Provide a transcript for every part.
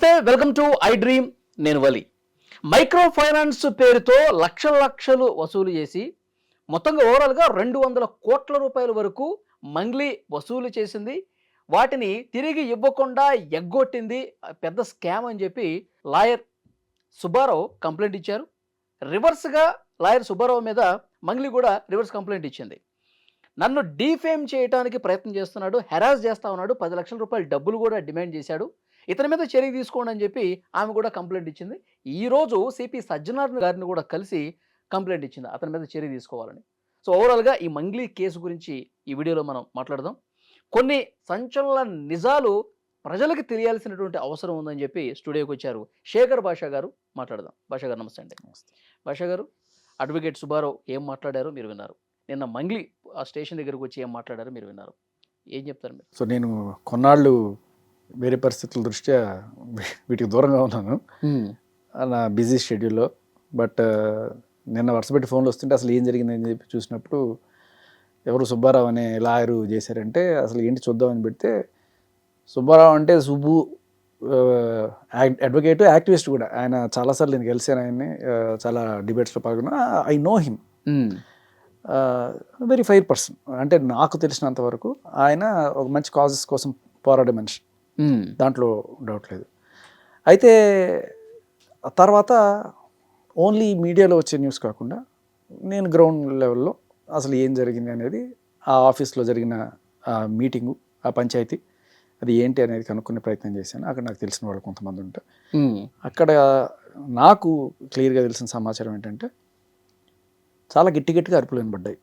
నమస్తే, welcome to I dream. నేను వలి. Micro finance పేరుతో లక్షలు వసూలు చేసి మొత్తంగా ఓవరాల్గా 200 కోట్ల రూపాయల వరకు మంగ్లీ వసూలు చేసింది. వాటిని తిరిగి ఇవ్వకుండా ఎగ్గొట్టింది. పెద్ద స్కామ్ అని చెప్పి లాయర్ సుబ్బారావు కంప్లైంట్ ఇచ్చారు. రివర్స్గా లాయర్ సుబ్బారావు మీద మంగ్లీ కూడా రివర్స్ కంప్లైంట్ ఇచ్చింది. నన్ను డీఫేమ్ చేయడానికి ప్రయత్నం చేస్తున్నాడు, హెరాస్ చేస్తా ఉన్నాడు, 10 లక్షల రూపాయల డబ్బులు కూడా డిమాండ్ చేశాడు, ఇతని మీద చర్య తీసుకోండి అని చెప్పి ఆమె కూడా కంప్లైంట్ ఇచ్చింది. ఈరోజు సిపి సజ్జనార్ గారిని కూడా కలిసి కంప్లైంట్ ఇచ్చింది అతని మీద చర్య తీసుకోవాలని. సో ఓవరాల్గా ఈ మంగ్లీ కేసు గురించి ఈ వీడియోలో మనం మాట్లాడదాం. కొన్ని సంచలన నిజాలు ప్రజలకు తెలియాల్సినటువంటి అవసరం ఉందని చెప్పి స్టూడియోకి వచ్చారు శేఖర్ భాషా గారు. మాట్లాడదాం. భాషా గారు నమస్తే అండి. భాషా గారు, అడ్వకేట్ సుబ్బారావు ఏం మాట్లాడారో మీరు విన్నారు. నిన్న మంగ్లీ ఆ స్టేషన్ దగ్గరకు వచ్చి ఏం మాట్లాడారో మీరు విన్నారు. ఏం చెప్తారు మీరు? సో నేను కొన్నాళ్ళు వేరే పరిస్థితుల దృష్ట్యా వీటికి దూరంగా ఉన్నాను నా బిజీ షెడ్యూల్లో. బట్ నిన్న వరుసపెట్టి ఫోన్లు వస్తుంటే అసలు ఏం జరిగిందని చెప్పి చూసినప్పుడు ఎవరు సుబ్బారావు అనే లాయరు చేశారంటే అసలు ఏంటి చూద్దామని పెడితే, సుబ్బారావు అంటే సుబ్బు అడ్వకేట్, యాక్టివిస్ట్ కూడా. ఆయన చాలాసార్లు నేను కలిసాను ఆయన్ని, చాలా డిబేట్స్లో పాల్గొన్నా. I know him. Very fire person. అంటే నాకు తెలిసినంత వరకు ఆయన ఒక మంచి కాజెస్ కోసం పోరాడే మనిషి, దాంట్లో డౌట్ లేదు. అయితే తర్వాత ఓన్లీ మీడియాలో వచ్చే న్యూస్ కాకుండా నేను గ్రౌండ్ లెవెల్లో అసలు ఏం జరిగింది అనేది, ఆ ఆఫీస్లో జరిగిన ఆ మీటింగు, ఆ పంచాయతీ అది ఏంటి అనేది కనుక్కునే ప్రయత్నం చేశాను. అక్కడ నాకు తెలిసిన వాళ్ళు కొంతమంది ఉంటారు. అక్కడ నాకు క్లియర్గా తెలిసిన సమాచారం ఏంటంటే, చాలా గట్టిగా అరుపులు వినబడ్డాయి.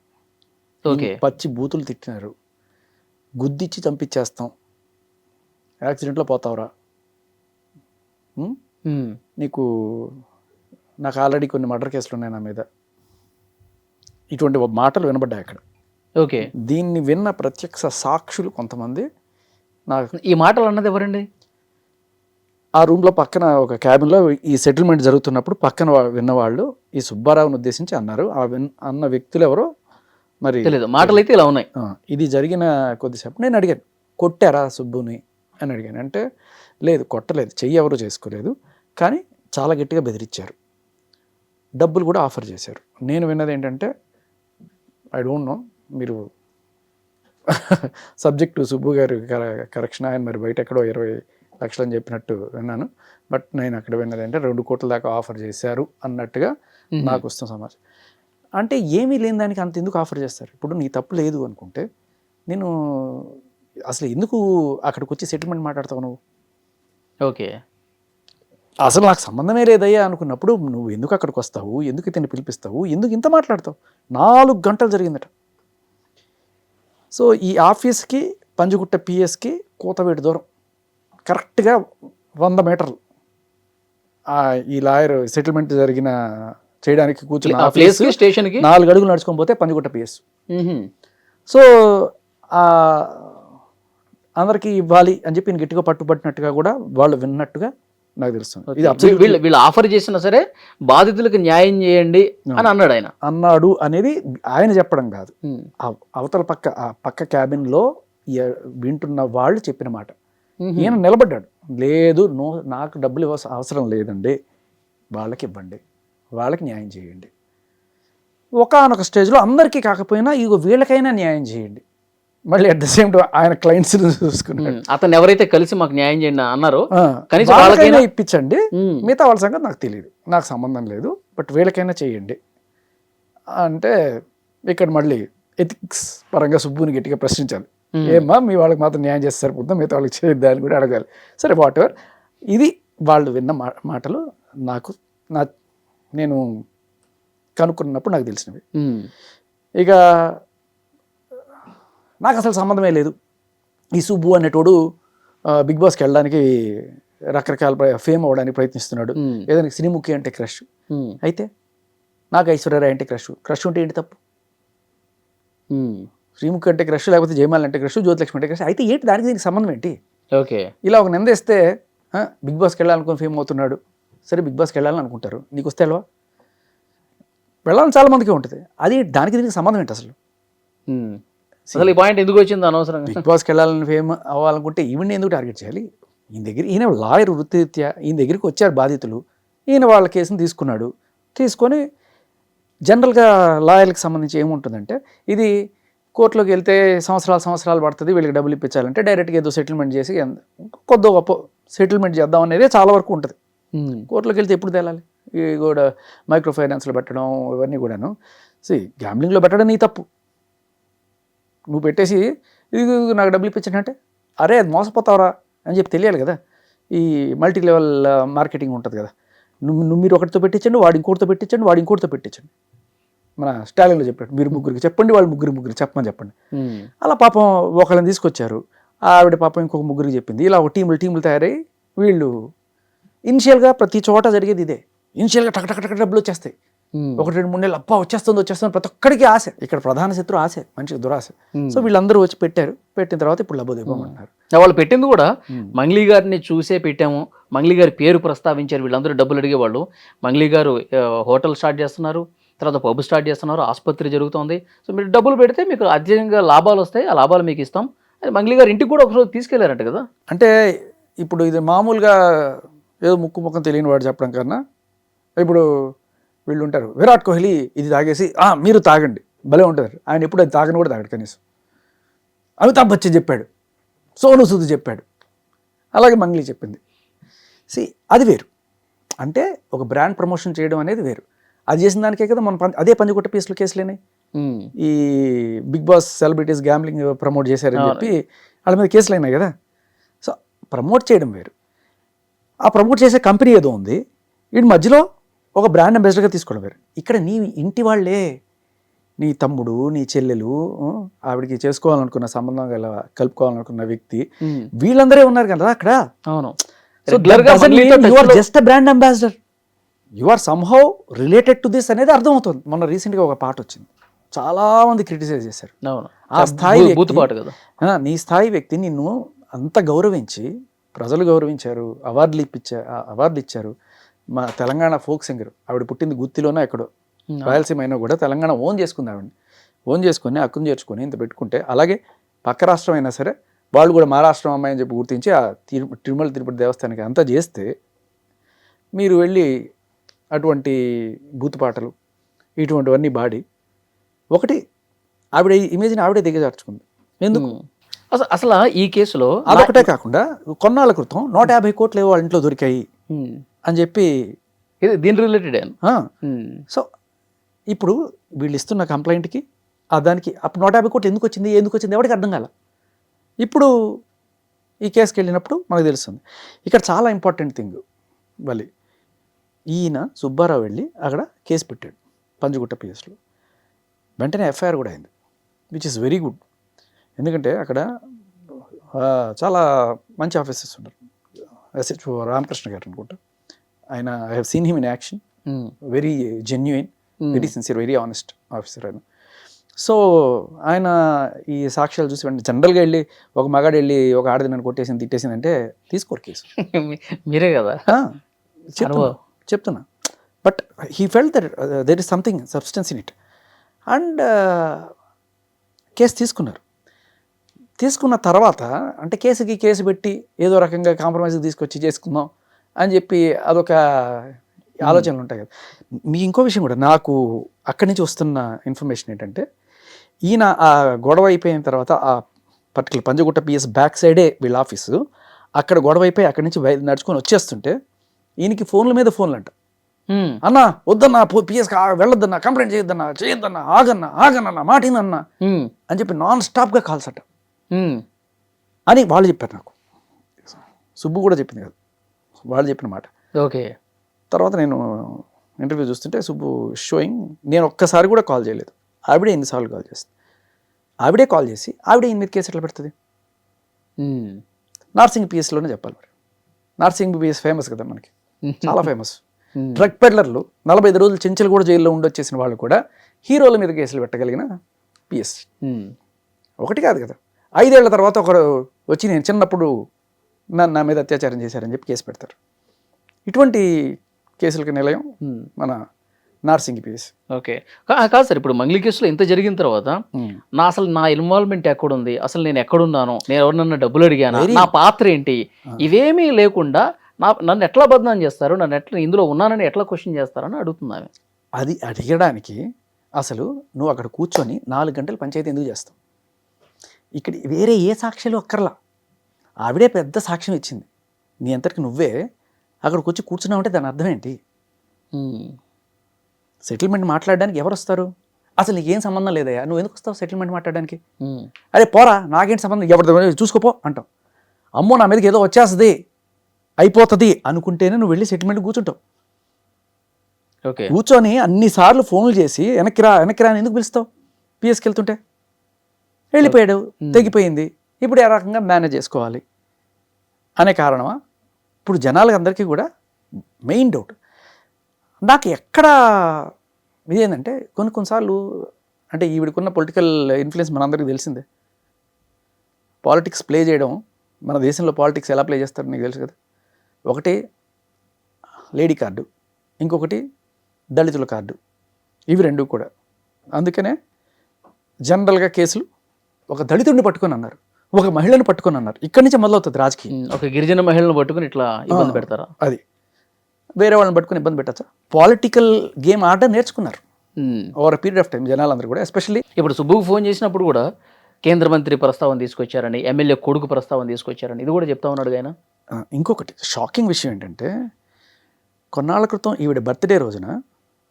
పచ్చి బూతులు తిట్టినారు. గుద్దిచ్చి చంపించేస్తాం, యాక్సిడెంట్లో పోతావురా, నీకు నాకు ఆల్రెడీ కొన్ని మర్డర్ కేసులు ఉన్నాయి నా మీద, ఇటువంటి మాటలు వినబడ్డాయి అక్కడ. ఓకే. దీన్ని విన్న ప్రత్యక్ష సాక్షులు కొంతమంది. నాకు ఈ మాటలు అన్నది ఎవరండి? ఆ రూమ్లో పక్కన ఒక క్యాబిన్లో ఈ సెటిల్మెంట్ జరుగుతున్నప్పుడు పక్కన విన్నవాళ్ళు ఈ సుబ్బారావుని ఉద్దేశించి అన్నారు. అన్న వ్యక్తులు ఎవరో మరి తెలియదు. మాటలు అయితే ఇలా ఉన్నాయి. ఇది జరిగిన కొద్దిసేపు నేను అడిగాను, కొట్టారా సుబ్బుని అని అడిగాను. అంటే లేదు, కొట్టలేదు, చెయ్యి ఎవరు చేసుకోలేదు, కానీ చాలా గట్టిగా బెదిరించారు, డబ్బులు కూడా ఆఫర్ చేశారు. నేను విన్నది ఏంటంటే, ఐ డోంట్ నో, మీరు సబ్జెక్టు సుబ్బు గారు కరెక్షన్, ఆయన మరి బయట ఎక్కడో 20 లక్షలు అని చెప్పినట్టు విన్నాను. బట్ నేను అక్కడ విన్నది అంటే 2 కోట్ల దాకా ఆఫర్ చేశారు అన్నట్టుగా నాకు వస్తున్న సమాచారం. అంటే ఏమీ లేని దానికి అంత ఎందుకు ఆఫర్ చేస్తారు? ఇప్పుడు నీ తప్పు లేదు అనుకుంటే నేను అసలు ఎందుకు అక్కడికి వచ్చి సెటిల్మెంట్ మాట్లాడతావు నువ్వు? ఓకే, అసలు నాకు సంబంధమే లేదయ్యా అనుకున్నప్పుడు నువ్వు ఎందుకు అక్కడికి వస్తావు? ఎందుకు ఇతన్ని పిలిపిస్తావు? ఎందుకు ఇంత మాట్లాడతావు? 4 గంటలు జరిగిందట. సో ఈ ఆఫీస్కి పంజగుట్ట పిఎస్కి కూతవేటి దూరం, కరెక్ట్గా 100 మీటర్లు. ఈ లాయర్ సెటిల్మెంట్ చేయడానికి కూర్చున్న స్టేషన్కి 4 అడుగులు నడుచుకొని పోతే పంజగుట్ట పిఎస్. సో అందరికీ ఇవ్వాలి అని చెప్పి నేను గట్టిగా పట్టుబట్టినట్టుగా కూడా వాళ్ళు విన్నట్టుగా నాకు తెలుస్తుంది. ఇది వీళ్ళు ఆఫర్ చేసినా సరే బాధితులకు న్యాయం చేయండి అని అన్నాడు. ఆయన అన్నాడు అనేది ఆయన చెప్పడం కాదు, అవతల పక్క క్యాబిన్లో వింటున్న వాళ్ళు చెప్పిన మాట. ఈయన నిలబడ్డాడు, లేదు నాకు డబ్బులు అవసరం లేదండి, వాళ్ళకి ఇవ్వండి, వాళ్ళకి న్యాయం చేయండి, ఒకానొక స్టేజ్లో అందరికీ కాకపోయినా ఇగో వీళ్ళకైనా న్యాయం చేయండి. మళ్ళీ అట్ ద సేమ్ టైం ఆయన క్లయింట్స్ చూసుకున్నాడు. అతను ఎవరైతే కలిసి మాకు న్యాయం చేయండి అన్నారో కనీసం వాళ్ళకైనా ఇప్పించండి, మిగతా వాళ్ళ సంగతి నాకు తెలియదు, నాకు సంబంధం లేదు, బట్ వీళ్ళకైనా చేయండి అంటే ఇక్కడ మళ్ళీ ఎథిక్స్ పరంగా సుబ్బుని గట్టిగా ప్రశ్నించాలి. ఏమ్మా, మీ వాళ్ళకి మాత్రం న్యాయం చేస్తే సరిపోతుందా, మిగతా వాళ్ళకి చేయొద్దా అని కూడా అడగాలి. సరే, వాట్ ఎవర్. ఇది వాళ్ళు విన్న మాటలు నాకు నేను కనుక్కున్నప్పుడు నాకు తెలిసినవి. ఇక నాకు అసలు సంబంధమే లేదు. ఈ సుబ్బు అనేటోడు బిగ్ బాస్కి వెళ్ళడానికి రకరకాల ఫేమ్ అవ్వడానికి ప్రయత్నిస్తున్నాడు. ఏదైనా సినిముఖి అంటే క్రష్, అయితే నాకు ఐశ్వర్యరాయ్ అంటే క్రష్ ఉంటే ఏంటి తప్పు? శ్రీముఖి అంటే క్రష్, లేకపోతే జయమాల్ అంటే క్రష్, జ్యోతిలక్ష్మి అంటే క్రష్, అయితే ఏంటి దానికి దీనికి సంబంధం ఏంటి? ఓకే, ఇలా ఒక నిందేస్తే బిగ్ బాస్కి వెళ్ళాలనుకుని ఫేమ్ అవుతున్నాడు, సరే బిగ్ బాస్కి వెళ్ళాలని అనుకుంటారు, నీకు వస్తే వెళ్ళవా? వెళ్ళాలని చాలా మందికి ఉంటుంది, అది దానికి దీనికి సంబంధం ఏంటి అసలు? అసలు ఈ పాయింట్ ఎందుకు వచ్చింది అనవసరంగా? బిగ్ బాస్కి వెళ్ళాలని ఫేమ్ అవ్వాలనుకుంటే ఈవెంట్ ఎందుకు టార్గెట్ చేయాలి? ఈయన లాయర్ వృత్తిరీత్యా ఈయన దగ్గరికి వచ్చారు బాధితులు, ఈయన వాళ్ళ కేసుని తీసుకున్నాడు. తీసుకొని జనరల్గా లాయర్కి సంబంధించి ఏముంటుందంటే, ఇది కోర్టులోకి వెళ్తే సంవత్సరాలు పడుతుంది, వీళ్ళకి డబ్బులు ఇప్పించాలంటే డైరెక్ట్గా ఏదో సెటిల్మెంట్ చేసి కొద్ది గొప్ప సెటిల్మెంట్ చేద్దాం అనేది చాలా వరకు ఉంటుంది. కోర్టులోకి వెళ్తే ఎప్పుడు తేలాలి? ఇవి కూడా మైక్రో ఫైనాన్స్లో పెట్టడం ఇవన్నీ కూడాను. గ్యాంబ్లింగ్లో పెట్టడం నీ తప్పు. నువ్వు పెట్టేసి ఇది నాకు డబ్బులు ఇప్పించానంటే, అరే అది మోసపోతావరా అని చెప్పి తెలియాలి కదా. ఈ మల్టీ లెవెల్ మార్కెటింగ్ ఉంటుంది కదా, మీరు ఒకటితో పెట్టించండి, వాడు ఇంకోటితో పెట్టించండి, వాడు ఇంకోటితో పెట్టించండి. మన స్టాలిన్లో చెప్పాడు, మీరు ముగ్గురికి చెప్పండి, వాళ్ళు ముగ్గురు చెప్పమని చెప్పండి. అలా పాపం ఒకళ్ళని తీసుకొచ్చారు, ఆవిడ పాపం ఇంకొక ముగ్గురికి చెప్పింది. ఇలా ఒక టీములు తయారై వీళ్ళు ఇనిషియల్గా ప్రతి చోట జరిగేది ఇదే. ఇనిషియల్గా టక్ డబ్బులు వచ్చేస్తాయి. 1-2-3 నెలలు అబ్బా వచ్చేస్తుంది ప్రతి ఒక్కడికి ఆశ. ఇక్కడ ప్రధాన శత్రు ఆశ, మంచిగా దురాశ. సో వీళ్ళందరూ వచ్చి పెట్టిన తర్వాత ఇప్పుడు లబ్బోదివ్వమంటున్నారు. వాళ్ళు పెట్టింది కూడా మంగ్లీ గారిని చూసే పెట్టాము, మంగ్లీ గారి పేరు ప్రస్తావించారు, వీళ్ళందరూ డబ్బులు అడిగేవాళ్ళు. మంగ్లీ గారు హోటల్ స్టార్ట్ చేస్తున్నారు, తర్వాత పబ్ స్టార్ట్ చేస్తున్నారు, ఆసుపత్రి జరుగుతుంది. సో మీరు డబ్బులు పెడితే మీకు అత్యధికంగా లాభాలు వస్తాయి, ఆ లాభాలు మీకు ఇస్తాం. మంగ్లీ గారు ఇంటికి కూడా ఒకరోజు తీసుకెళ్లారంట కదా. అంటే ఇప్పుడు ఇది మామూలుగా ఏదో ముఖం తెలియని వాడు చెప్పడం కన్నా, ఇప్పుడు వీళ్ళు ఉంటారు, విరాట్ కోహ్లీ ఇది తాగేసి మీరు తాగండి భలే ఉంటుంది. ఆయన ఎప్పుడు అది తాగని కూడా తాగడు కనీసం. అమితాబ్ బచ్చన్ చెప్పాడు, సోను సూద్ చెప్పాడు, అలాగే మంగ్లీ చెప్పింది. అది వేరు. అంటే ఒక బ్రాండ్ ప్రమోషన్ చేయడం అనేది వేరు. అది చేసిన దానికే కదా మనం అదే పంజగుట్ట పీసులు కేసులేని ఈ Bigg Boss celebrities gambling promote చేశారని చెప్పి వాళ్ళ మీద కేసులు అయినాయి కదా. సో ప్రమోట్ చేయడం వేరు, ఆ ప్రమోట్ చేసే కంపెనీ ఏదో ఉంది, వీటి మధ్యలో ఒక బ్రాండ్ అంబాసిడర్గా తీసుకోవడం వేరు. ఇక్కడ నీ ఇంటి వాళ్ళే, నీ తమ్ముడు, నీ చెల్లెలు, ఆవిడికి చేసుకోవాలనుకున్న సంబంధం కలుపుకోవాలనుకున్న వ్యక్తి, వీళ్ళందరే ఉన్నారు కదా అక్కడ. అవును. So just brand ambassador, you are somehow related to this అనేది అర్థమవుతుంది. మొన్న రీసెంట్గా ఒక పాట వచ్చింది, చాలా మంది క్రిటిసైజ్ చేశారు. ఆ స్థాయి కదా, నీ స్థాయి వ్యక్తి నిన్ను అంత గౌరవించి, ప్రజలు గౌరవించారు, అవార్డులు ఇచ్చారు. మా తెలంగాణ ఫోక్ సింగర్, ఆవిడ పుట్టింది గుత్తిలోనే ఎక్కడో, రాయలసీమ అయినా కూడా తెలంగాణ ఓన్ చేసుకుంది. ఆవిడని ఓన్ చేసుకొని హక్కును చేర్చుకొని ఇంత పెట్టుకుంటే, అలాగే పక్క రాష్ట్రం అయినా సరే వాళ్ళు కూడా మా రాష్ట్రం అమ్మాయి అని చెప్పి గుర్తించి ఆ తిరుమల తిరుపతి దేవస్థానానికి అంతా చేస్తే, మీరు వెళ్ళి అటువంటి బూతుపాటలు ఇటువంటివన్నీ బాడి ఒకటి ఆవిడ ఇమేజ్ని ఆవిడే దిగజార్చుకుంది. ఎందుకు? అసలు ఈ కేసులో అదొకటే కాకుండా కొన్నాళ్ళ క్రితం 150 కోట్లు వాళ్ళ ఇంట్లో దొరికాయి అని చెప్పి దీని రిలేటెడ్. సో ఇప్పుడు వీళ్ళు ఇస్తున్న కంప్లైంట్కి దానికి అప్పుడు 150 కోట్లు ఎందుకు వచ్చింది ఎవరికి అర్థం కాల. ఇప్పుడు ఈ కేసుకి వెళ్ళినప్పుడు మనకు తెలుస్తుంది. ఇక్కడ చాలా ఇంపార్టెంట్ థింగ్, మళ్ళీ ఈయన సుబ్బారావు వెళ్ళి అక్కడ కేసు పెట్టాడు పంజగుట్ట పిఎస్లో, వెంటనే ఎఫ్ఐఆర్ కూడా అయింది, విచ్ ఇస్ వెరీ గుడ్. ఎందుకంటే అక్కడ చాలా మంచి ఆఫీసర్స్ ఉన్నారు. ఎస్హెచ్ఓ రామకృష్ణ గారు అనుకుంటా, ఆయన I have seen him in action, very genuine, very sincere, very honest officer ఆయన. సో ఆయన ఈ సాక్ష్యాలు చూసి వెంటనే జనరల్గా వెళ్ళి ఒక మగాడు వెళ్ళి ఒక ఆడది నన్ను కొట్టేసింది తిట్టేసింది అంటే తీసుకోరు కేసు. మీరే కదా చెప్తున్నా. But he felt that there is something substance in it and case తీసుకున్నారు. తీసుకున్న తర్వాత అంటే కేసు పెట్టి ఏదో రకంగా కాంప్రమైజ్కి తీసుకొచ్చి చేసుకుందాం అని చెప్పి అదొక ఆలోచనలు ఉంటాయి కదా. మీ ఇంకో విషయం కూడా నాకు అక్కడి నుంచి వస్తున్న ఇన్ఫర్మేషన్ ఏంటంటే, ఈయన ఆ గొడవ అయిపోయిన తర్వాత ఆ పర్టికులర్ పంజగుట్ట పిఎస్ బ్యాక్ సైడే వీళ్ళ ఆఫీసు, అక్కడ గొడవ అయిపోయి అక్కడి నుంచి నడుచుకొని వచ్చేస్తుంటే ఈయనకి ఫోన్ల మీద ఫోన్లు అంట, అన్నా వద్దన్నా పిఎస్ వెళ్ళొద్దన్నా, కంప్లైంట్ చేయొద్దన్నా, ఆగన్నా మాటినన్నా అని చెప్పి నాన్ స్టాప్గా కాల్స్ అంట అని వాళ్ళు చెప్పారు నాకు. సుబ్బు కూడా చెప్పింది కదా, వాళ్ళు చెప్పిన మాట. ఓకే. తర్వాత నేను ఇంటర్వ్యూ చూస్తుంటే సుబ్బు షోయింగ్, నేను ఒక్కసారి కూడా కాల్ చేయలేదు, ఆవిడే ఎన్నిసార్లు కాల్ చేస్తుంది, ఆవిడే కాల్ చేసి ఆవిడే ఈయన మీద కేసు ఎట్లా పెడుతుంది. నార్సింగ్ పిఎస్లోనే చెప్పాలి మరి. నార్సింగ్ పిఎస్ ఫేమస్ కదా మనకి, చాలా ఫేమస్. డ్రగ్ పెడ్లర్లు 45 రోజులు చెంచలు కూడా జైల్లో ఉండొచ్చేసిన వాళ్ళు కూడా హీరోల మీద కేసులు పెట్టగలిగిన పిఎస్. ఒకటి కాదు కదా, 5 ఏళ్ల తర్వాత ఒకరు వచ్చి నేను చిన్నప్పుడు నా మీద అత్యాచారం చేశారని చెప్పి కేసు పెడతారు. ఇటువంటి కేసులకి నిలయం మన నార్సింగి పిఎస్. ఓకే. కాదు సార్, ఇప్పుడు మంగ్లీ కేసులో ఇంత జరిగిన తర్వాత అసలు నా ఇన్వాల్వ్మెంట్ ఎక్కడుంది, అసలు నేను ఎక్కడున్నాను, నేను ఎవరినన్నా డబ్బులు అడిగానా, నా పాత్ర ఏంటి, ఇవేమీ లేకుండా నన్ను ఎట్లా బదనాం చేస్తారు, నన్ను ఎట్లా ఇందులో ఉన్నానని ఎట్లా క్వశ్చన్ చేస్తారని అడుగుతున్నాను. అది అడిగడానికి అసలు నువ్వు అక్కడ కూర్చొని 4 గంటలు పంచాయతీ ఎందుకు చేస్తావు? ఇక్కడ వేరే ఏ సాక్ష్యాలు అక్కర్లా, ఆవిడే పెద్ద సాక్ష్యం ఇచ్చింది, నీ అంతటికి నువ్వే అక్కడ కూర్చున్నావంటే దాని అర్థం ఏంటి? సెటిల్మెంట్ మాట్లాడడానికి ఎవరు వస్తారు? అసలు నీకేం సంబంధం లేదయ్యా, నువ్వు ఎందుకు వస్తావు సెటిల్మెంట్ మాట్లాడడానికి? అరే పోరా, నాకేంటి సంబంధం, ఎవరితో చూసుకోపో అంటావు. అమ్మో నా మీదకి ఏదో వచ్చేస్తుంది అయిపోతుంది అనుకుంటేనే నువ్వు వెళ్ళి సెటిల్మెంట్ కూర్చుంటావు. ఓకే, కూర్చొని అన్నిసార్లు ఫోన్లు చేసి వెనక్కి రా అని ఎందుకు పిలుస్తావు? పిఎస్కి వెళ్తుంటే వెళ్ళిపోయాడు, తెగిపోయింది, ఇప్పుడు ఏ రకంగా మేనేజ్ చేసుకోవాలి అనే కారణమా? ఇప్పుడు జనాలకి అందరికీ కూడా మెయిన్ డౌట్ నాకు ఎక్కడ ఇదేంటంటే కొన్నిసార్లు అంటే ఈవిడకున్న పొలిటికల్ ఇన్ఫ్లుయెన్స్ మనందరికీ తెలిసిందే. పాలిటిక్స్ ప్లే చేయడం, మన దేశంలో పాలిటిక్స్ ఎలా ప్లే చేస్తారో నీకు తెలుసు కదా. ఒకటి లేడీ కార్డు, ఇంకొకటి దళితుల కార్డు, ఇవి రెండు కూడా. అందుకనే జనరల్గా కేసులు ఒక దళితుడిని పట్టుకొని అన్నారు, ఒక మహిళను పట్టుకొని అన్నారు, ఇక్కడి నుంచి మొదలవుతుంది రాజకీయం. ఒక గిరిజన మహిళను పట్టుకుని ఇట్లా ఇబ్బంది పెడతారా? అది వేరే వాళ్ళని పట్టుకుని ఇబ్బంది పెట్టచ్చా? పొలిటికల్ గేమ్ ఆడడం నేర్చుకున్నారు ఓవర్ పీరియడ్ ఆఫ్ టైం జనాలందరూ కూడా. ఎస్పెషల్లీ ఇప్పుడు సుబ్బుకు ఫోన్ చేసినప్పుడు కూడా కేంద్ర మంత్రి ప్రస్తావన తీసుకొచ్చారని, ఎమ్మెల్యే కొడుకు ప్రస్తావన తీసుకొచ్చారని ఇది కూడా చెప్తా ఉన్నాడు ఆయన. ఇంకొకటి షాకింగ్ విషయం ఏంటంటే కొన్నాళ్ళ క్రితం ఈవిడ బర్త్డే రోజున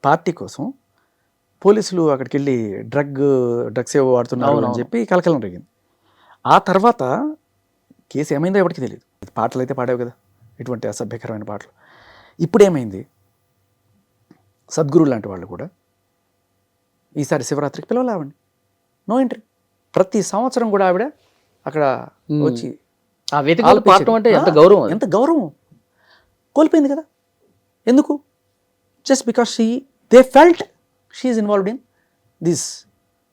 పార్టీ కోసం పోలీసులు అక్కడికి వెళ్ళి డ్రగ్స్ ఏవో వాడుతున్నారు అని చెప్పి కలకలం రేగింది. ఆ తర్వాత కేసు ఏమైందో ఎవరికి తెలియదు. పాటలు అయితే పాడావు కదా, ఇటువంటి అసభ్యకరమైన పాటలు. ఇప్పుడు ఏమైంది, సద్గురు లాంటి వాళ్ళు కూడా ఈసారి శివరాత్రికి పిలవలేవండి, నో ఎంట్రీ. ప్రతి సంవత్సరం కూడా ఆవిడ అక్కడ వచ్చి అంటే ఎంత గౌరవం కోల్పోయింది కదా. ఎందుకు? Just because they felt she's involved in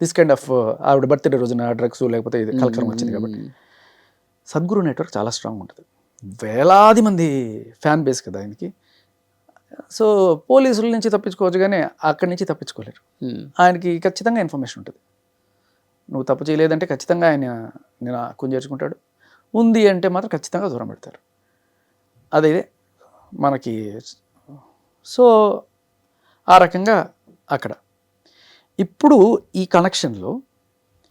this kind of ఆవిడ బర్త్డే రోజున డ్రగ్స్ లేకపోతే ఇది కలకలం వచ్చింది కాబట్టి. సద్గురు నెట్వర్క్ చాలా స్ట్రాంగ్ ఉంటుంది, వేలాది మంది ఫ్యాన్ బేస్ కదా ఆయనకి. సో పోలీసుల నుంచి తప్పించుకోవచ్చు కానీ అక్కడి నుంచి తప్పించుకోలేరు. ఆయనకి ఖచ్చితంగా ఇన్ఫర్మేషన్ ఉంటుంది. నువ్వు తప్పు చేయలేదంటే ఖచ్చితంగా ఆయన నేను చేర్చుకుంటాడు, ఉంది అంటే మాత్రం ఖచ్చితంగా దూరం పెడతారు. అదే మనకి. సో ఆ రకంగా అక్కడ ఇప్పుడు ఈ కనెక్షన్లో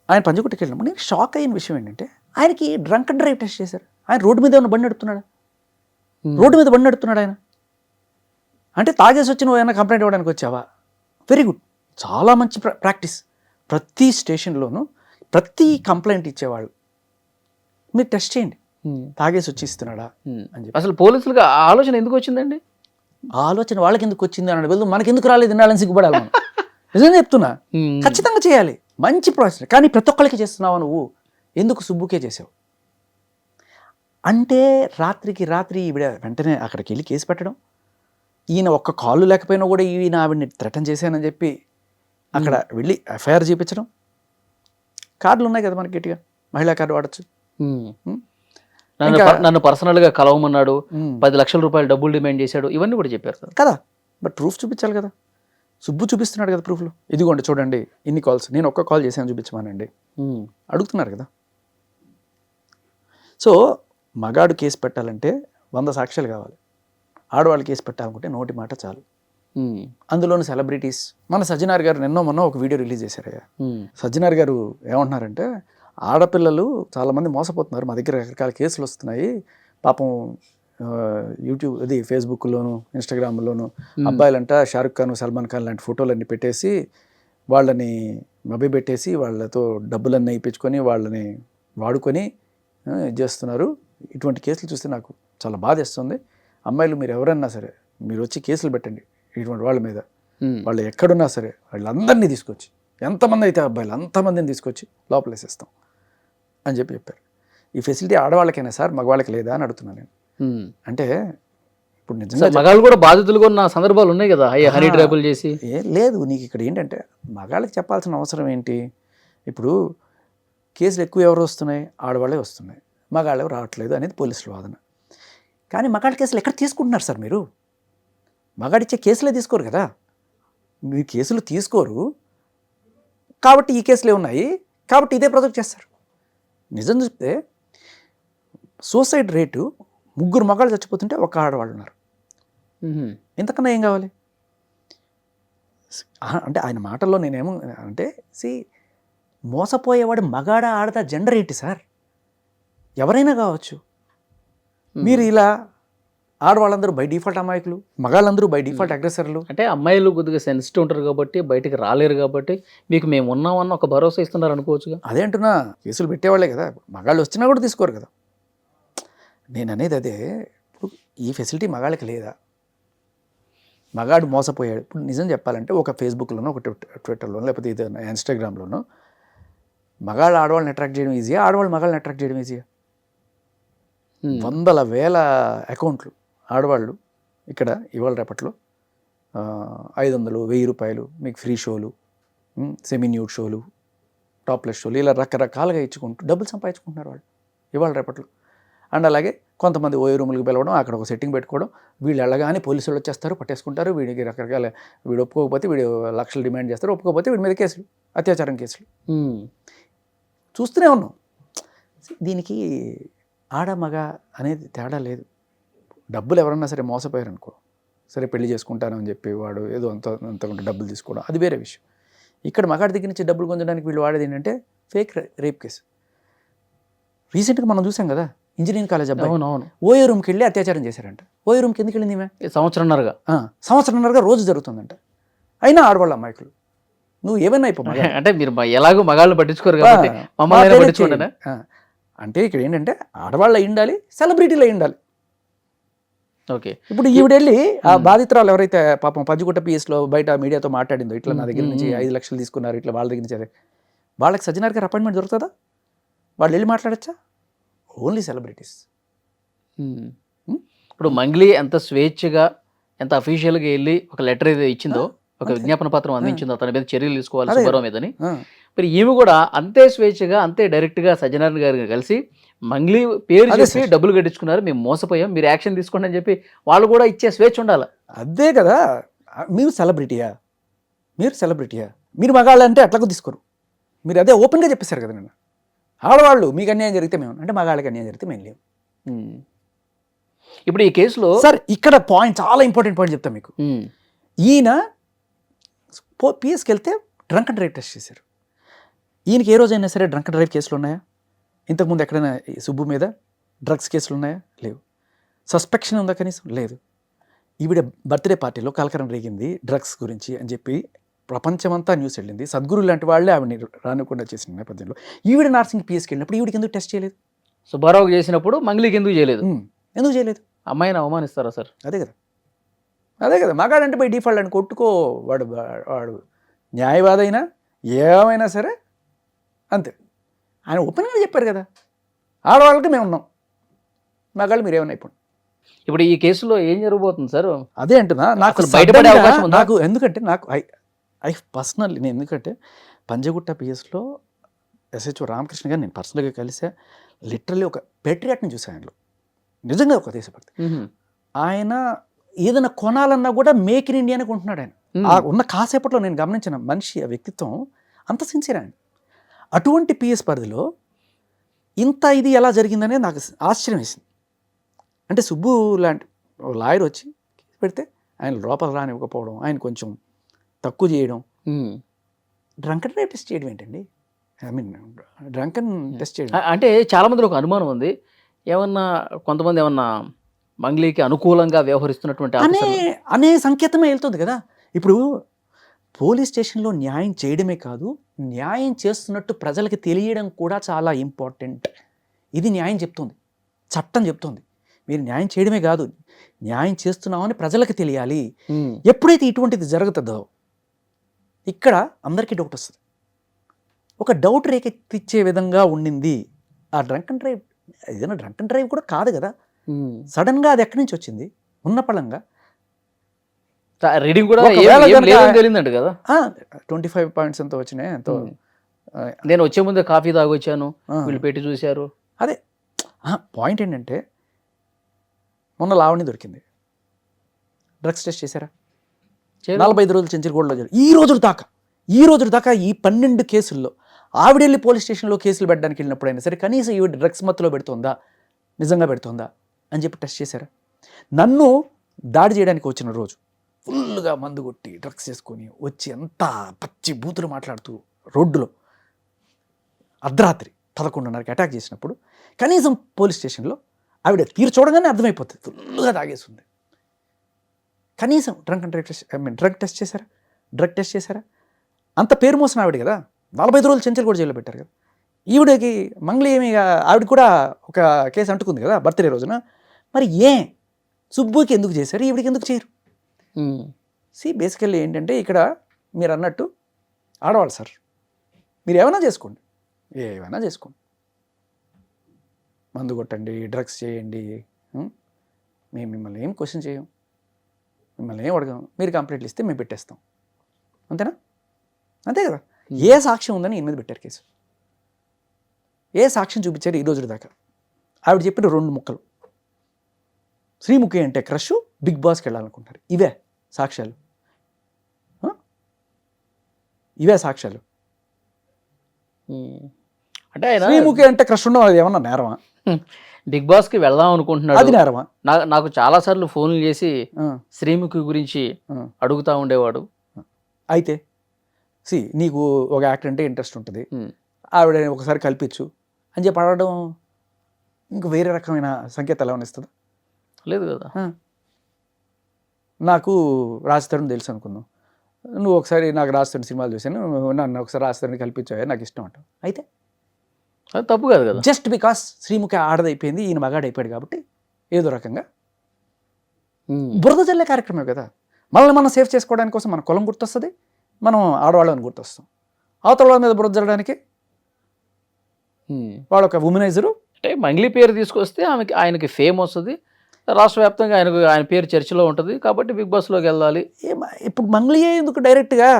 ఆయన పంజగుట్టకి వెళ్ళినప్పుడు నేను షాక్ అయిన విషయం ఏంటంటే ఆయనకి డ్రంక్ అండ్ డ్రైవ్ టెస్ట్ చేశారు. ఆయన రోడ్డు మీద ఏమైనా బండి నడుపుతున్నాడా? రోడ్డు మీద బండి నడుపుతున్నాడు ఆయన. అంటే తాగేసి వచ్చి నువ్వు ఏమైనా కంప్లైంట్ ఇవ్వడానికి వచ్చావా? వెరీ గుడ్, చాలా మంచి ప్రాక్టీస్. ప్రతి స్టేషన్లోనూ ప్రతి కంప్లైంట్ ఇచ్చేవాళ్ళు మీరు టెస్ట్ చేయండి, తాగేసి వచ్చి ఇస్తున్నాడా అని చెప్పి. అసలు పోలీసులకు ఆలోచన ఎందుకు వచ్చిందండి? ఆలోచన వాళ్ళకి ఎందుకు వచ్చింది అని బదులు మనకి ఎందుకు రాలేదు ఇన్నాళ్ళని సిగ్గుపడాలి మనం. నిజంగా చెప్తున్నా, ఖచ్చితంగా చేయాలి, మంచి ప్రాసెస్. కానీ ప్రతి ఒక్కరికి చేస్తున్నావా నువ్వు? ఎందుకు సుబ్బుకే చేసావు అంటే రాత్రికి రాత్రి ఈవిడ వెంటనే అక్కడికి వెళ్ళి కేసు పెట్టడం, ఈయన ఒక్క కాళ్ళు లేకపోయినా కూడా ఈయన ఆవిడని థ్రెటన్ చేశానని చెప్పి అక్కడ వెళ్ళి ఎఫ్ఐఆర్ చూపించడం. కార్డులు ఉన్నాయి కదా మనకి, గట్టిగా మహిళా కార్డు వాడచ్చు. నన్ను పర్సనల్గా కలవమన్నాడు, 10 లక్షల రూపాయలు డబ్బులు డిమాండ్ చేశాడు, ఇవన్నీ కూడా చెప్పారు కదా. బట్ ప్రూఫ్ చూపించాలి కదా. సుబ్బు చూపిస్తున్నాడు కదా ప్రూఫ్లు. ఇదిగోండి చూడండి ఇన్ని కాల్స్, నేను ఒక్క కాల్ చేశాను చూపించమానండి అడుగుతున్నారు కదా. సో మగాడు కేసు పెట్టాలంటే 100 సాక్ష్యాలు కావాలి, ఆడవాళ్ళు కేసు పెట్టాలనుకుంటే నోటి మాట చాలు. అందులోని సెలబ్రిటీస్, మన సజ్జనార్ గారు మొన్న ఒక వీడియో రిలీజ్ చేశారయ్యా. సజ్జనార్ గారు ఏమంటున్నారంటే ఆడపిల్లలు చాలామంది మోసపోతున్నారు, మా దగ్గర రకరకాల కేసులు వస్తున్నాయి పాపం, యూట్యూబ్ అది ఫేస్బుక్లోను ఇన్స్టాగ్రామ్లోను అబ్బాయిలంట షారుఖ్ ఖాన్ సల్మాన్ ఖాన్ లాంటి ఫోటోలన్నీ పెట్టేసి వాళ్ళని మభ్యపెట్టేసి వాళ్ళతో డబ్బులన్నీ ఇప్పించుకొని వాళ్ళని వాడుకొని చేస్తున్నారు. ఇటువంటి కేసులు చూస్తే నాకు చాలా బాధేస్తుంది. అమ్మాయిలు మీరు ఎవరన్నా సరే మీరు వచ్చి కేసులు పెట్టండి ఇటువంటి వాళ్ళ మీద, వాళ్ళు ఎక్కడున్నా సరే వాళ్ళందరినీ తీసుకొచ్చి, ఎంతమంది అయితే అబ్బాయిలు అంతమందిని తీసుకొచ్చి లోపలేసేస్తాం అని చెప్పారు. ఈ ఫెసిలిటీ ఆడవాళ్ళకైనా సార్, మగవాళ్ళకి లేదా అని అడుగుతున్నాను నేను. అంటే ఇప్పుడు నిజంగా మగాళ్ళు కూడా బాధితులుగా ఉన్న సందర్భాలు ఉన్నాయి కదా, హనీ ట్రాపులు చేసి. లేదు, నీకు ఇక్కడ ఏంటంటే మగాళ్ళకి చెప్పాల్సిన అవసరం ఏంటి? ఇప్పుడు కేసులు ఎక్కువ ఎవరు వస్తున్నాయి? ఆడవాళ్ళే వస్తున్నాయి, మగాళ్ళు రావట్లేదు అనేది పోలీసుల వాదన. కానీ మగాళ్ళ కేసులు ఎక్కడ తీసుకుంటున్నారు సార్ మీరు? మగాడిచ్చే కేసులే తీసుకోరు కదా. మీరు కేసులు తీసుకోరు కాబట్టి ఈ కేసులే ఉన్నాయి కాబట్టి ఇదే ప్రాజెక్ట్ చేస్తారు. నిజం చెప్తే సూసైడ్ రేటు 3 మగాళ్ళు చచ్చిపోతుంటే ఒక ఆడవాళ్ళు ఉన్నారు. ఇంతకన్నా ఏం కావాలి? అంటే ఆయన మాటల్లో నేనేమో అంటే మోసపోయేవాడు మగాడ ఆడదా జెండర్ ఏంటి సార్? ఎవరైనా కావచ్చు. మీరు ఇలా ఆడవాళ్ళందరూ బై డిఫాల్ట్ అమాయకులు, మగాళ్ళందరూ బై డిఫాల్ట్ అగ్రెసర్లు. అంటే అమ్మాయిలు కొద్దిగా సెన్సిటివ్ ఉంటారు కాబట్టి బయటికి రాలేరు కాబట్టి మీకు మేము ఉన్నామన్న ఒక భరోసా ఇస్తున్నారు అనుకోవచ్చుగా. అదే అంటున్నా, కేసులు పెట్టేవాళ్ళే కదా, మగాళ్ళు వచ్చినా కూడా తీసుకోరు కదా. నేను అనేది అదే. ఇప్పుడు ఈ ఫెసిలిటీ మగాళ్ళకి లేదా? మగాడు మోసపోయాడు. ఇప్పుడు నిజం చెప్పాలంటే ఒక ఫేస్బుక్లోనో ఒక ట్విట్టర్లోనో లేకపోతే ఇది ఇన్స్టాగ్రామ్లోనో మగాళ్ళు ఆడవాళ్ళని అట్రాక్ట్ చేయడం ఈజీయా, ఆడవాళ్ళు మగాళ్ళని అట్రాక్ట్ చేయడం ఈజీయా? వందల వేల అకౌంట్లు ఆడవాళ్ళు ఇక్కడ ఇవాళ రేపట్లో 500, 1000 రూపాయలు మీకు ఫ్రీ షోలు, సెమీ న్యూడ్ షోలు, టాప్లెస్ షోలు ఇలా రకరకాలుగా ఇచ్చుకుంటూ డబ్బులు సంపాదించుకుంటున్నారు వాళ్ళు ఇవాళ రేపట్లో. అండ్ అలాగే కొంతమంది ఓయో రూములకు పిలవడం, అక్కడ ఒక సెట్టింగ్ పెట్టుకోవడం, వీళ్ళు వెళ్ళగానే పోలీసులు వచ్చేస్తారు, పట్టేసుకుంటారు. వీడికి రకరకాల, వీడు ఒప్పుకోకపోతే వీడు లక్షలు డిమాండ్ చేస్తారు, ఒప్పుకోకపోతే వీడి మీద కేసులు, అత్యాచారం కేసులు చూస్తూనే ఉన్నాం. దీనికి ఆడ మగ అనేది తేడా లేదు. డబ్బులు ఎవరన్నా సరే మోసపోయారు అనుకో, సరే పెళ్లి చేసుకుంటాను అని చెప్పి వాడు ఏదో అంత డబ్బులు తీసుకోవడం అది వేరే విషయం. ఇక్కడ మగాడి దగ్గర నుంచి డబ్బులు పొందడానికి వీళ్ళు వాడేది ఏంటంటే ఫేక్ రేప్ కేసు. రీసెంట్గా మనం చూసాం కదా, ఇంజనీరింగ్ కాలేజ్ అబ్బాయి ఓయో రూమ్కి వెళ్ళి అత్యాచారం చేశారంట. ఓయో రూమ్కి ఎందుకు వెళ్ళింది ఈమె? సంవత్సరంన్నరగా రోజు జరుగుతుందంట. అయినా ఆడవాళ్ళ అమ్మాయికులు. నువ్వు ఏమైనా అయిపో అంటే మీరు ఎలాగో మగాళ్ళు పట్టించుకోరు కాబట్టి అంటే ఇక్కడ ఏంటంటే ఆడవాళ్ళు అయి ఉండాలి, సెలబ్రిటీలు అయి ఉండాలి. ఓకే, ఇప్పుడు ఈవిడెళ్ళి ఆ బాధితురాలు ఎవరైతే పాపం పంజగుట్ట పిఎస్లో బయట మీడియాతో మాట్లాడిందో, ఇట్లా నా దగ్గర నుంచి 5 లక్షలు తీసుకున్నారు, ఇట్లా వాళ్ళ దగ్గర నుంచి, వాళ్ళకి సజ్జనార్ గారు అపాయింట్మెంట్ దొరుకుతుందా? వాళ్ళు వెళ్ళి మాట్లాడచ్చా? Only celebrities. ఇప్పుడు మంగ్లీ ఎంత స్వేచ్ఛగా ఎంత అఫీషియల్గా వెళ్ళి ఒక లెటర్ ఏదో ఇచ్చిందో, ఒక విజ్ఞాపన పత్రం అందించిందో అతని మీద చర్యలు తీసుకోవాలి సుబ్బారావు మీదని, మరి ఈమె కూడా అంతే స్వేచ్ఛగా అంతే డైరెక్ట్గా సజ్జనారాయణ గారిని కలిసి మంగ్లీ పేరు చేసి డబ్బులు కట్టించుకున్నారు, మేము మోసపోయాం, మీరు యాక్షన్ తీసుకోండి అని చెప్పి వాళ్ళు కూడా ఇచ్చే స్వేచ్ఛ ఉండాలి. అదే కదా, మీరు సెలబ్రిటీయా? మీరు మగాళ్ళు అంటే అట్లా తీసుకోరు. మీరు అదే ఓపెన్గా చెప్పేశారు కదా. నేను ఆడవాళ్ళు మీకు అన్యాయం జరిగితే మేము అంటే, మగాళ్ళకి అన్యాయం జరిగితే మేము లేవు. ఇప్పుడు ఈ కేసులో సార్ ఇక్కడ పాయింట్, చాలా ఇంపార్టెంట్ పాయింట్ చెప్తాను మీకు. ఈయన పిఎస్కి వెళ్తే డ్రంక్ అండ్ డ్రైవ్ టెస్ట్ చేశారు. ఈయనకి ఏ రోజైనా సరే డ్రంక్ అండ్ డ్రైవ్ కేసులు ఉన్నాయా? ఇంతకుముందు ఎక్కడైనా సుబ్బు మీద డ్రగ్స్ కేసులు ఉన్నాయా? లేవు. సస్పెక్షన్ ఉందా కనీసం? లేదు. ఈవిడ బర్త్డే పార్టీలో కలకరం రేగింది డ్రగ్స్ గురించి అని చెప్పి ప్రపంచమంతా న్యూస్ వెళ్ళింది. సద్గురు లాంటి వాళ్ళే ఆవిడని రానికుండా చేసిన నేపథ్యంలో ఈవిడ నార్సింగ్ పిఎస్కి వెళ్ళినప్పుడు ఈవిడికి ఎందుకు టెస్ట్ చేయలేదు? సుబ్బారావుకి చేసినప్పుడు మంగ్లీకి ఎందుకు చేయలేదు? ఎందుకు చేయలేదు? అమ్మాయిని అవమానిస్తారా సార్? అదే కదా మగాడంటే బై డిఫాల్ట్ అని కొట్టుకో, వాడు న్యాయవాదైనా ఏమైనా సరే అంతే. ఆయన ఓపెన్గా చెప్పారు కదా, ఆడవాళ్ళకి మేము ఉన్నాం, మగాళ్ళు మీరేమైనా అయిపోండి. ఇప్పుడు ఈ కేసులో ఏం జరగబోతుంది సార్? అదే అంటున్నా, నాకు బయటపడే అవకాశం ఉంది. ఎందుకంటే ఐ పర్సనల్లీ నేను ఎందుకంటే పంజగుట్ట పిఎస్లో ఎస్హెచ్ఓ రామకృష్ణ గారు నేను పర్సనల్గా కలిసా. లిటరల్లీ ఒక పేట్రియాట్ని చూసాను ఆయనలో, నిజంగా ఒక దేశభక్తి. ఆయన ఏదైనా కొనాలన్నా కూడా మేక్ ఇన్ ఇండియా అని కొంటున్నాడు ఆయన. ఉన్న కాసేపట్లో నేను గమనించిన మనిషి ఆ వ్యక్తిత్వం అంత సిన్సియర్ ఆయన. అటువంటి పిఎస్ పరిధిలో ఇంత ఇది ఎలా జరిగిందనే నాకు ఆశ్చర్యం వేసింది. అంటే సుబ్బు లాంటి లాయర్ వచ్చి పెడితే ఆయన లోపల రానివ్వకపోవడం, ఆయన కొంచెం తక్కువ చేయడం, డ్రంక్ అండ్ డ్రైవ్ టెస్ట్ చేయడం ఏంటండి? డ్రంక్ అండ్ టెస్ట్ చేయడం అంటే చాలా మందిలో ఒక అనుమానం ఉంది, కొంతమంది ఏమన్నా మంగ్లీకి అనుకూలంగా వ్యవహరిస్తున్నటువంటి అనే సంకేతమే వెళ్తుంది కదా. ఇప్పుడు పోలీస్ స్టేషన్లో న్యాయం చేయడమే కాదు, న్యాయం చేస్తున్నట్టు ప్రజలకి తెలియడం కూడా చాలా ఇంపార్టెంట్. ఇది న్యాయం చెప్తుంది, చట్టం చెప్తుంది. మీరు న్యాయం చేయడమే కాదు, న్యాయం చేస్తున్నామని ప్రజలకు తెలియాలి. ఎప్పుడైతే ఇటువంటిది జరుగుతుందో ఇక్కడ అందరికీ డౌట్ వస్తుంది. ఒక డౌట్ రేకెత్తిచ్చే విధంగా ఉండింది ఆ డ్రంక్ అండ్ డ్రైవ్. ఏదైనా డ్రంక్ అండ్ డ్రైవ్ కూడా కాదు కదా, సడన్గా అది ఎక్కడి నుంచి వచ్చింది? ఉన్న పళంగా రీడింగ్ కూడా తెలియదంట కదా. 25 పాయింట్స్ ఎంతో వచ్చినాయి. ఎంతో నేను వచ్చే ముందే కాఫీ తాగొచ్చాను, వీళ్ళు పెట్టి చూశారు. అదే పాయింట్ ఏంటంటే, మొన్న లావణి దొరికింది, డ్రగ్స్ టెస్ట్ చేశారా? చేయలేదు. 45 రోజులు చెంచల్గూడలో జరిగింది. ఈ రోజు దాకా ఈ 12 కేసుల్లో ఆవిడ వెళ్ళి పోలీస్ స్టేషన్లో కేసులు పెట్టడానికి వెళ్ళినప్పుడైనా సరే కనీసం ఈవిడ డ్రగ్స్ మత్తులో పెడుతుందా, నిజంగా పెడుతుందా అని చెప్పి టెస్ట్ చేశారా? నన్ను దాడి చేయడానికి వచ్చిన రోజు ఫుల్గా మందు కొట్టి డ్రగ్స్ చేసుకొని వచ్చి ఎంత పచ్చి బూతులు మాట్లాడుతూ రోడ్డులో అర్ధరాత్రి 11:30కి అటాక్ చేసినప్పుడు కనీసం పోలీస్ స్టేషన్లో ఆవిడ తీరు చూడగానే అర్థమైపోతుంది ఫుల్గా తాగేస్తుంది. కనీసం డ్రగ్ టెస్ట్ చేశారా? అంత పేరు మోసిన ఆవిడ కదా, 45 రోజులు చెంచల్గూడ జైల్లో పెట్టారు కదా. ఈవిడకి మంగ్లీ ఏమి ఆవిడ కూడా ఒక కేసు అంటుకుంది కదా బర్త్డే రోజున. మరి సుబ్బుకి ఎందుకు చేశారు, ఈవిడికి ఎందుకు చేయరు? బేసికల్లీ ఏంటంటే ఇక్కడ మీరు అన్నట్టు ఆడవాళ్ళు సార్, మీరు ఏమైనా చేసుకోండి, మందు కొట్టండి, డ్రగ్స్ చేయండి, మేము మిమ్మల్ని ఏం క్వశ్చన్ చేయం, మిమ్మల్ని ఏం అడగం. మీరు కంప్లైంట్లు ఇస్తే మేము పెట్టేస్తాం, అంతేనా? అంతే కదా. ఏ సాక్ష్యం ఉందని ఈయన మీద పెట్టారు కేసు? ఏ సాక్ష్యం చూపించారు ఈ రోజు దాకా? ఆవిడ చెప్పిన 2 ముక్కలు, శ్రీముఖి అంటే క్రష్, బిగ్ బాస్కి వెళ్ళాలనుకుంటారు. ఇవే సాక్ష్యాలు. అంటే ఆయన శ్రీముఖి అంటే క్రష్ ఉండడం అది ఏమన్నా నేరమా? బిగ్ బాస్ కి వెళ్దాం అనుకుంటున్నాడు, అది నేరమా? నాకు చాలా సార్లు ఫోన్లు చేసి శ్రీముఖి గురించి అడుగుతా ఉండేవాడు. అయితే నీకు ఒక యాక్టర్ అంటే ఇంట్రెస్ట్ ఉంటుంది, ఆవిడ ఒకసారి కల్పించు అని చెప్పి అడగడం ఇంక వేరే రకమైన సంకేతాలు ఏమైనా ఇస్తుందా? లేదు కదా. నాకు రాజతరుణ్ తెలుసు అనుకుందాం, నువ్వు ఒకసారి నాకు రాజతరుణ్ సినిమాలు చూసాను, నన్ను ఒకసారి రాజతరుణ్ కల్పించావు, నాకు ఇష్టం అంటావు. అయితే అది తప్పు కాదు కదా. జస్ట్ బికాస్ శ్రీముఖి ఆడదైపోయింది, ఈయన మగాడైపోయాడు కాబట్టి ఏదో రకంగా బురద జల్లే కార్యక్రమం కదా. మనల్ని మనం సేవ్ చేసుకోవడానికి కోసం మన కులం గుర్తొస్తుంది, మనం ఆడవాళ్ళని గుర్తొస్తాం. అవతల వాళ్ళ మీద బురద జల్లడానికి వాడు ఒక ఉమెనైజరు. అంటే మంగ్లీ పేరు తీసుకొస్తే ఆయనకి ఫేమ్ వస్తుంది, రాష్ట్ర వ్యాప్తంగా ఆయన పేరు చర్చలో ఉంటుంది, కాబట్టి బిగ్ బాస్లోకి వెళ్ళాలి. ఇప్పుడు మంగ్లీయే ఎందుకు డైరెక్ట్గా,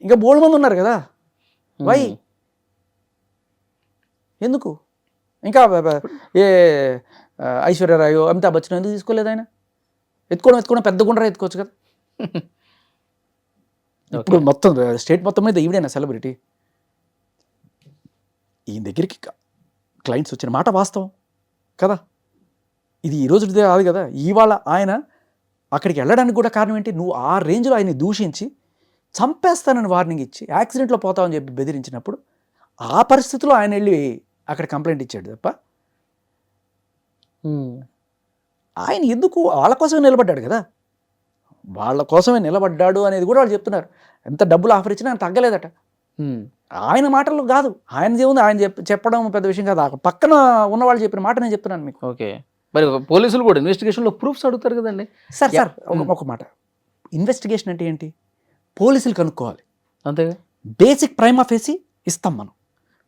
ఇంకా బోల్డ్ మంది ఉన్నారు కదా, వై ఎందుకు? ఇంకా ఐశ్వర్యరాయో అమితాబ్ బచ్చన్ ఎందుకు తీసుకోలేదు? ఆయన ఎత్తుకోవడం పెద్ద గుండ్రా ఎత్తుకోవచ్చు కదా. ఇప్పుడు మొత్తం స్టేట్ మొత్తం మీద ఈవిడైనా సెలబ్రిటీ. ఈయన దగ్గరికి క్లయింట్స్ వచ్చిన మాట వాస్తవం కదా, ఇది ఈ రోజుదే కాదు కదా. ఇవాళ ఆయన అక్కడికి వెళ్ళడానికి కూడా కారణం ఏంటి? నువ్వు ఆ రేంజ్లో ఆయన్ని దూషించి చంపేస్తానని వార్నింగ్ ఇచ్చి యాక్సిడెంట్లో పోతామని చెప్పి బెదిరించినప్పుడు ఆ పరిస్థితిలో ఆయన వెళ్ళి అక్కడ కంప్లైంట్ ఇచ్చాడు తప్ప ఆయన ఎందుకు వాళ్ళ కోసమే నిలబడ్డాడు కదా. వాళ్ళ కోసమే నిలబడ్డాడు అనేది కూడా వాళ్ళు చెప్తున్నారు. ఎంత డబ్బులు ఆఫర్ ఇచ్చినా ఆయన తగ్గలేదట. ఆయన మాటలు కాదు, ఆయన ఏముంది ఆయన చెప్పడం పెద్ద విషయం కాదు, పక్కన ఉన్నవాళ్ళు చెప్పిన మాట నేను చెప్తున్నాను మీకు. ఓకే, మరి పోలీసులు కూడా ఇన్వెస్టిగేషన్లో ప్రూఫ్స్ అడుగుతారు కదండి. సార్ ఒక మాట, ఇన్వెస్టిగేషన్ అంటే ఏంటి? పోలీసులు కనుక్కోవాలి అంతేగా. బేసిక్ ప్రైమ్ ఆఫేసి ఇస్తాం మనం.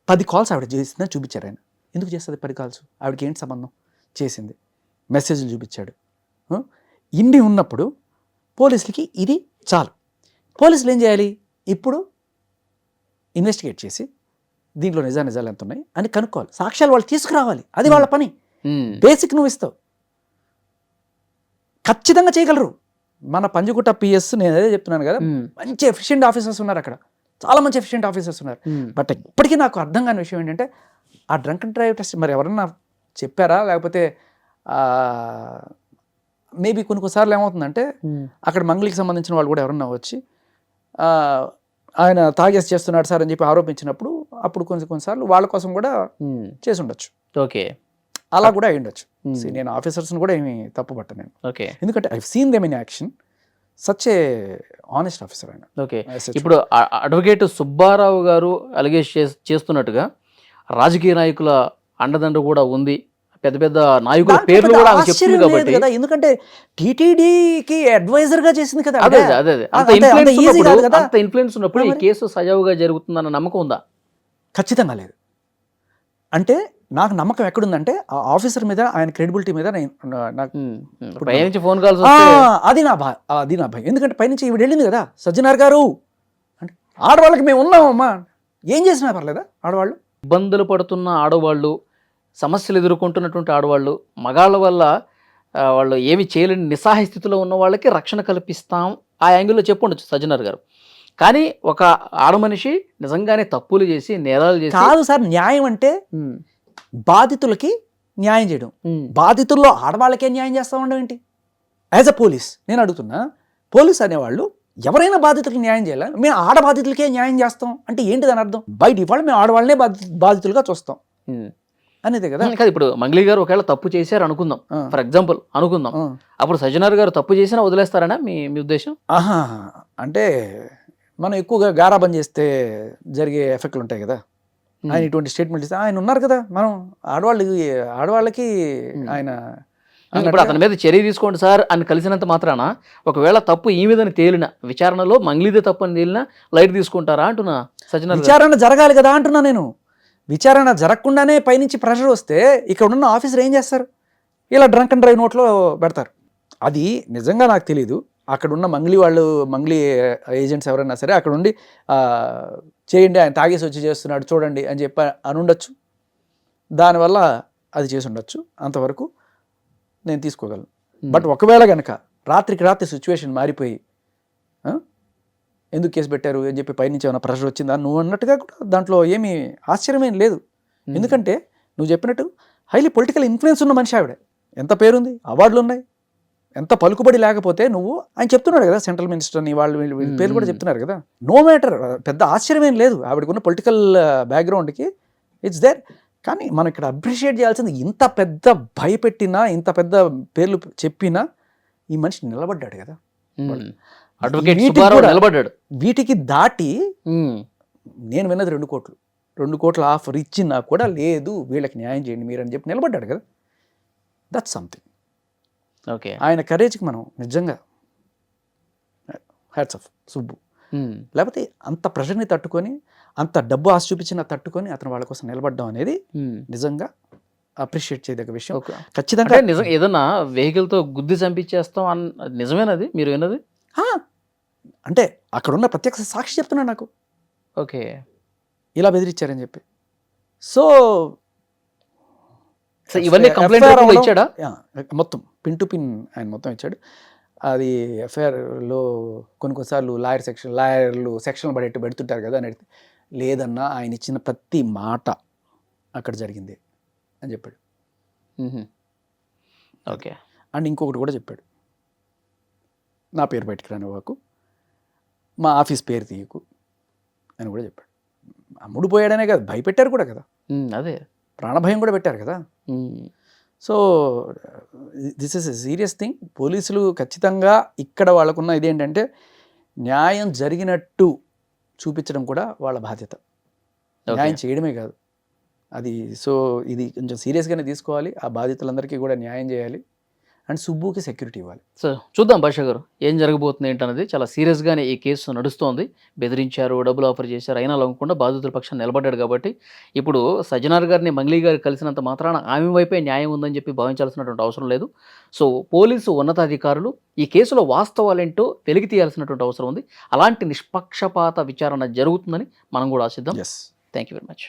10 కాల్స్ ఆవిడ చేసిందని చూపించారు ఆయన. ఎందుకు చేస్తుంది 10 కాల్స్? ఆవిడకి ఏంటి సంబంధం? చేసింది, మెసేజ్లు చూపించాడు. ఇన్ని ఉన్నప్పుడు పోలీసులకి ఇది చాలు. పోలీసులు ఏం చేయాలి? ఇప్పుడు ఇన్వెస్టిగేట్ చేసి దీంట్లో నిజాలు ఎంత ఉన్నాయి అని కనుక్కోవాలి, సాక్ష్యాలు వాళ్ళు తీసుకురావాలి, అది వాళ్ళ పని. బేసిక్ నువ్వు ఇస్తావు, ఖచ్చితంగా చేయగలరు. మన పంజగుట్ట పిఎస్ నేను అదే చెప్తున్నాను కదా, మంచి ఎఫిషియెంట్ ఆఫీసర్స్ ఉన్నారు అక్కడ, చాలా మంచి ఎఫిషియెంట్ ఆఫీసర్స్ ఉన్నారు. బట్ ఇప్పటికీ నాకు అర్థం కాని విషయం ఏంటంటే ఆ డ్రంక్ అండ్ డ్రైవ్ టెస్ట్ మరి ఎవరన్నా చెప్పారా, లేకపోతే మేబీ కొన్నిసార్లు ఏమవుతుందంటే అక్కడ మంగళికి సంబంధించిన వాళ్ళు కూడా ఎవరన్నా వచ్చి ఆయన తాగేసి చేస్తున్నాడు సార్ అని చెప్పి ఆరోపించినప్పుడు అప్పుడు కొన్నిసార్లు వాళ్ళ కోసం కూడా చేసి ఉండొచ్చు. ఓకే, అలా కూడా అయి ఉండొచ్చు. నేను ఆఫీసర్స్ని కూడా ఏమి తప్పు పట్టను నేను, ఎందుకంటే I seen them in action. Such a honest officer ఆయన. ఓకే, ఇప్పుడు అడ్వకేట్ సుబ్బారావు గారు అలిగేట్ చేస్తున్నట్టుగా రాజకీయ నాయకుల అండదండ కూడా ఉంది, పెద్ద పెద్ద నాయకుల పేర్లు కూడా చెప్తుంది కాబట్టి. ఎందుకంటే టీటీడీకి అడ్వైజర్ గా చేసింది కదా. అదే అంత ఇన్ఫ్లుయెన్స్ ఉన్నప్పుడు ఈ కేసు సజావుగా జరుగుతుందన్న నమ్మకం ఉందా? ఖచ్చితంగా లేదు. అంటే నాకు నమ్మకం ఎక్కడుందంటే ఆ ఆఫీసర్ మీద, ఆయన క్రెడిబిలిటీ మీద. పైనుంచి ఫోన్ కాల్స్ అది నా భయం. ఎందుకంటే పైనుంచి ఈవిడ వెళ్ళింది కదా, సజ్జనార్ గారు అంటే ఆడవాళ్ళకి మేము ఉన్నామమ్మా, ఏం చేసినా పర్లేదా? ఆడవాళ్ళు ఇబ్బందులు పడుతున్న ఆడవాళ్ళు, సమస్యలు ఎదుర్కొంటున్నటువంటి ఆడవాళ్ళు, మగాళ్ళ వల్ల వాళ్ళు ఏమి చేయలేని నిస్సహాయ స్థితిలో ఉన్న వాళ్ళకి రక్షణ కల్పిస్తాం ఆ యాంగిల్లో చెప్పుండొచ్చు సజ్జనర్ గారు. కానీ ఒక ఆడమనిషి నిజంగానే తప్పులు చేసి నేరాలు చేసి కాదు సార్, న్యాయం అంటే ఉమ్, బాధితులకి న్యాయం చేయడం. ఉమ్, బాధితుల్లో ఆడవాళ్ళకే న్యాయం చేస్తా ఉండడం ఏంటి? యాజ్ అ పోలీస్ నేను అడుగుతున్నా, పోలీస్ అనేవాళ్ళు ఎవరైనా బాధితులకు న్యాయం చేయాలి, మేము బాధితులకే న్యాయం చేస్తాం అంటే ఏంటి దాని అర్థం? బై డిఫాల్ట్ మేము ఆడవాళ్ళనే బాధితులుగా చూస్తాం ఉమ్. అనేదే కదా. కాదు ఇప్పుడు మంగ్లీ గారు ఒకవేళ తప్పు చేశారు అనుకుందాం, ఆ. ఫర్ ఎగ్జాంపుల్ అనుకుందాం, ఆ. అప్పుడు సజ్జనర్ గారు తప్పు చేసినా వదిలేస్తారనా మీ మీ ఉద్దేశం? ఆహా, అంటే మనం ఎక్కువగా గారాబం చేస్తే జరిగే ఎఫెక్ట్లు ఉంటాయి కదా. ఆయన ఇటువంటి స్టేట్మెంట్ ఇస్తే ఆయన ఉన్నారు కదా, మనం ఆడవాళ్ళకి ఆయన ఇప్పుడు అతని మీద చర్య తీసుకోండి సార్ అని కలిసినంత మాత్రాన ఒకవేళ తప్పు ఈ మీదని తేలిన విచారణలో మంగ్లీదే తప్పు అని తేలినా లైట్ తీసుకుంటారా అంటున్నా సజ్జనర్ గారు. విచారణ జరగాలి కదా అంటున్నా నేను. విచారణ జరగకుండానే పైనుంచి ప్రెషర్ వస్తే ఇక్కడ ఉన్న ఆఫీసర్ ఏం చేస్తారు? ఇలా డ్రంక్ అండ్ డ్రైవ్ నోట్లో పెడతారు. అది నిజంగా నాకు తెలీదు. అక్కడ ఉన్న మంగ్లీ ఏజెంట్స్ ఎవరైనా సరే అక్కడ ఉండి చేయండి, ఆయన తాగేసి వచ్చి చేస్తున్నాడు చూడండి అని చెప్పి అని ఉండొచ్చు. దానివల్ల అది చేసి ఉండొచ్చు, అంతవరకు నేను తీసుకోగలను. బట్ ఒకవేళ కనుక రాత్రికి రాత్రి సిచ్యువేషన్ మారిపోయి ఎందుకు కేసు పెట్టారు అని చెప్పి పైనుంచి ఏమైనా ప్రెషర్ వచ్చిందా నువ్వు అన్నట్టుగా కూడా దాంట్లో ఏమీ ఆశ్చర్యమేం లేదు. ఎందుకంటే నువ్వు చెప్పినట్టు హైలీ పొలిటికల్ ఇన్ఫ్లుయెన్స్ ఉన్న మనిషి ఆవిడ. ఎంత పేరుంది, అవార్డులు ఉన్నాయి, ఎంత పలుకుబడి లేకపోతే నువ్వు ఆయన చెప్తున్నాడు కదా, సెంట్రల్ మినిస్టర్ అని వాళ్ళు వీళ్ళు పేర్లు కూడా చెప్తున్నారు కదా. నో మ్యాటర్, పెద్ద ఆశ్చర్యమేం లేదు ఆవిడకున్న పొలిటికల్ బ్యాక్గ్రౌండ్కి, ఇట్స్ దేర్. కానీ మనం ఇక్కడ అప్రిషియేట్ చేయాల్సింది, ఇంత పెద్ద భయపెట్టినా ఇంత పెద్ద పేర్లు చెప్పినా ఈ మనిషి నిలబడ్డాడు కదా. అడ్వకేట్ సుబ్బారావు నిలబడ్డాడు. వీటికి దాటి నేను విన్నది 2 కోట్ల ఆఫర్ ఇచ్చినా కూడా లేదు వీళ్ళకి న్యాయం చేయండి మీరు అని చెప్పి నిలబడ్డాడు కదా. That's something. ఓకే, ఆయన కరేజ్కి మనం నిజంగా హ్యాట్స్ ఆఫ్ సుబ్బు. లేకపోతే అంత ప్రెషర్ని తట్టుకొని, అంత డబ్బు ఆశ చూపించిన తట్టుకొని అతను వాళ్ళ కోసం నిలబడ్డం అనేది నిజంగా అప్రిషియేట్ చేయదగ్గ విషయం. ఖచ్చితంగా నిజం. ఏదన్నా వెహికల్తో గుద్ది చంపించేస్తాం నిజమేనది మీరు విన్నది? అంటే అక్కడున్న ప్రత్యక్ష సాక్షి చెప్తున్నాడు నాకు, ఓకే, ఇలా బెదిరించారని చెప్పి. సో ఇవన్నీ కంప్లైంట్ ఇచ్చాడా? మొత్తం పిన్ టు పిన్ ఆయన మొత్తం ఇచ్చాడు. అది ఎఫ్ఐఆర్లో కొన్నిసార్లు లాయర్లు సెక్షన్లు పెడుతుంటారు కదా అని అడిగితే, లేదన్నా ఆయన ఇచ్చిన ప్రతి మాట అక్కడ జరిగింది అని చెప్పాడు. ఓకే. అండ్ ఇంకొకటి కూడా చెప్పాడు, నా పేరు బయటికి రానివ్వకు, మా ఆఫీస్ పేరు తీయకు అని కూడా చెప్పాడు. అమ్ముడు పోయాడనే కదా, భయపెట్టారు కూడా కదా, అదే ప్రాణభయం కూడా పెట్టారు కదా. So this is a serious thing. పోలీసులు ఖచ్చితంగా ఇక్కడ వాళ్ళకున్న ఇదేంటంటే న్యాయం జరిగినట్టు చూపించడం కూడా వాళ్ళ బాధ్యత, న్యాయం చేయడమే కాదు అది. సో ఇది కొంచెం సీరియస్గానే తీసుకోవాలి, ఆ బాధితులందరికీ కూడా న్యాయం చేయాలి అండ్ సుబ్బుకి సెక్యూరిటీ ఇవ్వాలి. సో చూద్దాం భాష గారు ఏం జరగబోతుంది ఏంటన్నది. చాలా సీరియస్గానే ఈ కేసు నడుస్తోంది. బెదిరించారు, డబ్బులు ఆఫర్ చేశారు, అయినా లొంగకుండా బాధితుల పక్షాన్ని నిలబడ్డాడు కాబట్టి ఇప్పుడు సజ్జనార్ గారిని మంగ్లీ గారు కలిసినంత మాత్రాన ఆమె వైపే న్యాయం ఉందని చెప్పి భావించాల్సినటువంటి అవసరం లేదు. సో పోలీసు ఉన్నతాధికారులు ఈ కేసులో వాస్తవాలేంటో వెలికి తీయాల్సినటువంటి అవసరం ఉంది. అలాంటి నిష్పక్షపాత విచారణ జరుగుతుందని మనం కూడా ఆశిద్దాం. Thank you very much.